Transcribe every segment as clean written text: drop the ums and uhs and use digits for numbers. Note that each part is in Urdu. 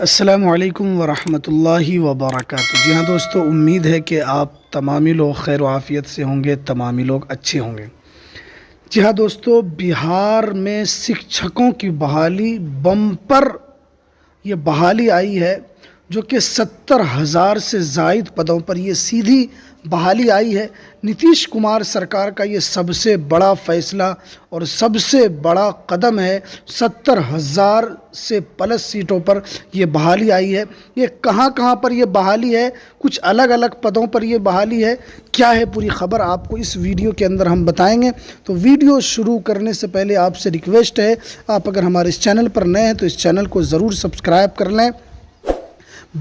السلام علیکم ورحمۃ اللہ وبرکاتہ۔ جی ہاں دوستو، امید ہے کہ آپ تمامی لوگ خیر و عافیت سے ہوں گے، تمامی لوگ اچھے ہوں گے۔ جی ہاں دوستو، بہار میں شکشکوں کی بحالی بمپر یہ بحالی آئی ہے، جو کہ 70,000 سے زائد پدوں پر یہ سیدھی بحالی آئی ہے۔ نتیش کمار سرکار کا یہ سب سے بڑا فیصلہ اور سب سے بڑا قدم ہے۔ 70,000 سے پلس سیٹوں پر یہ بحالی آئی ہے۔ یہ کہاں کہاں پر یہ بحالی ہے، کچھ الگ الگ پدوں پر یہ بحالی ہے، کیا ہے پوری خبر آپ کو اس ویڈیو کے اندر ہم بتائیں گے۔ تو ویڈیو شروع کرنے سے پہلے آپ سے ریکویسٹ ہے، آپ اگر ہمارے اس چینل پر نئے ہیں تو اس چینل کو ضرور سبسکرائب کر لیں،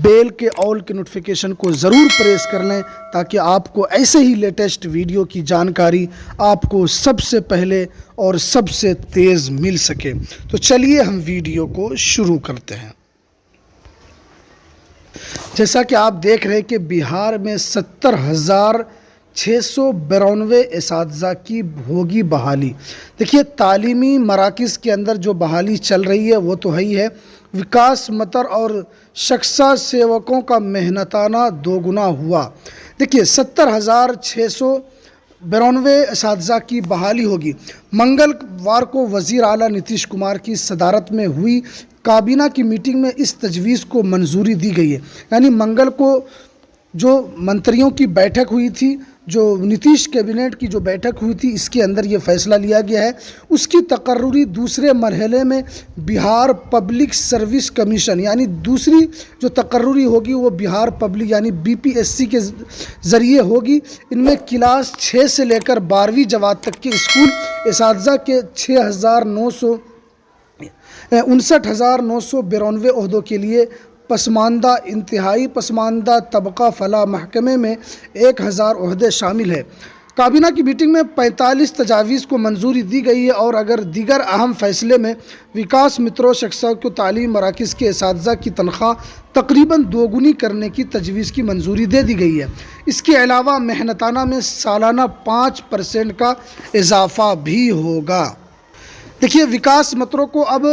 بیل کے آل کے نوٹیفیکیشن کو ضرور پریس کر لیں، تاکہ آپ کو ایسے ہی لیٹسٹ ویڈیو کی جانکاری آپ کو سب سے پہلے اور سب سے تیز مل سکے۔ تو چلیے ہم ویڈیو کو شروع کرتے ہیں۔ جیسا کہ آپ دیکھ رہے ہیں کہ بہار میں 70,692 اساتذہ کی ہوگی بحالی۔ دیکھیے، تعلیمی مراکز کے اندر جو بحالی چل رہی ہے وہ تو ہے ہی ہے۔ وکاس متر اور شکشا سیوکوں کا محنتانہ دوگنا ہوا۔ دیکھیے، 70,692 اساتذہ کی بحالی ہوگی۔ منگل وار کو وزیر اعلیٰ نتیش کمار کی صدارت میں ہوئی کابینہ کی میٹنگ میں اس تجویز کو منظوری دی گئی ہے۔ یعنی منگل کو جو منتریوں کی بیٹھک ہوئی تھی، جو نتیش کیبنٹ کی جو بیٹھک ہوئی تھی، اس کے اندر یہ فیصلہ لیا گیا ہے۔ اس کی تقرری دوسرے مرحلے میں بہار پبلک سروس کمیشن، یعنی دوسری جو تقرری ہوگی وہ بہار پبلک یعنی BPSC کے ذریعے ہوگی۔ ان میں کلاس 6 سے لے کر 12ویں جماعت تک کے اسکول اساتذہ کے 59,992 عہدوں کے لیے پسماندہ، انتہائی پسماندہ طبقہ فلاح محکمے میں 1,000 عہدے شامل ہیں۔ کابینہ کی میٹنگ میں 45 تجاویز کو منظوری دی گئی ہے، اور اگر دیگر اہم فیصلے میں وکاس متروں شکشا کو تعلیم مراکز کے اساتذہ کی تنخواہ تقریباً دوگنی کرنے کی تجویز کی منظوری دے دی گئی ہے۔ اس کے علاوہ محنتانہ میں سالانہ 5% کا اضافہ بھی ہوگا۔ دیکھیے، وکاس متروں کو اب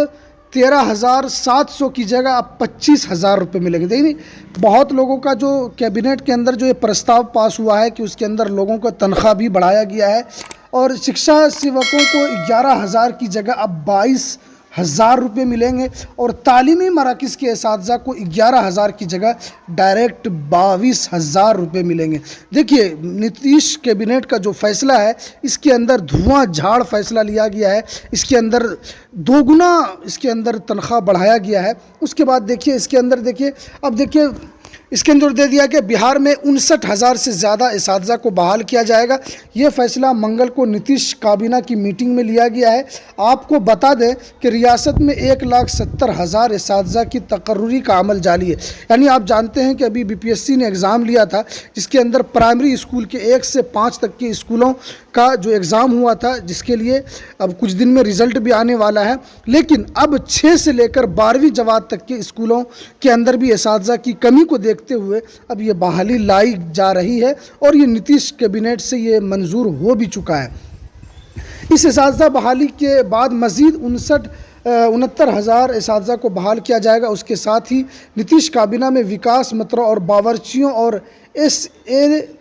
13,700 کی جگہ اب 25,000 روپے ملیں گے۔ دیکھیے، بہت لوگوں کا جو کیبنٹ کے اندر جو یہ پرستاو پاس ہوا ہے کہ اس کے اندر لوگوں کا تنخواہ بھی بڑھایا گیا ہے، اور شکشا سیوکوں کو 11,000 کی جگہ اب 22,000 روپے ملیں گے، اور تعلیمی مراکز کے اساتذہ کو 11,000 کی جگہ ڈائریکٹ 22,000 روپے ملیں گے۔ دیکھیے، نتیش کیبنٹ کا جو فیصلہ ہے، اس کے اندر دھواں جھاڑ فیصلہ لیا گیا ہے۔ اس کے اندر دوگنا اس کے اندر تنخواہ بڑھایا گیا ہے۔ اس کے بعد دیکھیے، اس کے اندر دیکھیے، اب دیکھیے اس کے اندر دے دیا کہ بہار میں 59,000 سے زیادہ اساتذہ کو بحال کیا جائے گا۔ یہ فیصلہ منگل کو نتیش کابینہ کی میٹنگ میں لیا گیا ہے۔ آپ کو بتا دیں کہ ریاست میں 1,70,000 اساتذہ کی تقرری کا عمل جاری ہے۔ یعنی آپ جانتے ہیں کہ ابھی BPSC نے ایگزام لیا تھا، جس کے اندر پرائمری اسکول کے 1 سے 5 تک کے اسکولوں کا جو ایگزام ہوا تھا، جس کے لیے اب کچھ دن میں رزلٹ بھی آنے والا ہے، لیکن اب 6 سے لے کر 12ویں جماعت تک کے اسکولوں کے اندر بھی اساتذہ کی کمی کو دیکھتے ہوئے اب یہ بحالی لائی جا رہی ہے، اور یہ نتیش کیبنٹ سے یہ منظور ہو بھی چکا ہے۔ اس اساتذہ بحالی کے بعد مزید 69,000 اساتذہ کو بحال کیا جائے گا۔ اس کے ساتھ ہی نتیش کابینہ میں وکاس متروں اور باورچیوں اور SAP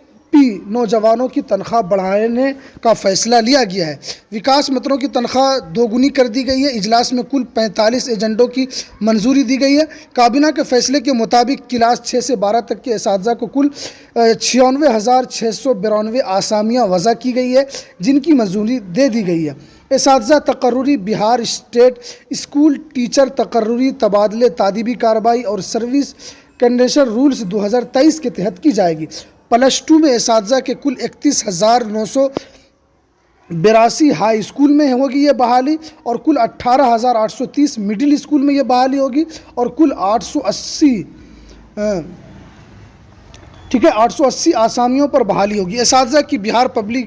نوجوانوں کی تنخواہ بڑھانے کا فیصلہ لیا گیا ہے۔ وکاس متروں کی تنخواہ دوگنی کر دی گئی ہے۔ اجلاس میں کل 45 ایجنڈوں کی منظوری دی گئی ہے۔ کابینہ کے فیصلے کے مطابق کلاس 6 سے 12 تک کے اساتذہ کو کل 96,692 آسامیاں وضع کی گئی ہے، جن کی منظوری دے دی گئی ہے۔ اساتذہ تقرری بہار اسٹیٹ اسکول ٹیچر تقرری تبادلے تادیبی کارروائی اور سروس کنڈیشن رولز 2023 کے تحت کی جائے گی۔ +2 میں اساتذہ کے کل 31,982 ہائی اسکول میں ہوگی یہ بحالی، اور کل 18,830 مڈل اسکول میں یہ بحالی ہوگی، اور کل 880 آسامیوں پر بحالی ہوگی۔ اساتذہ کی بہار پبلک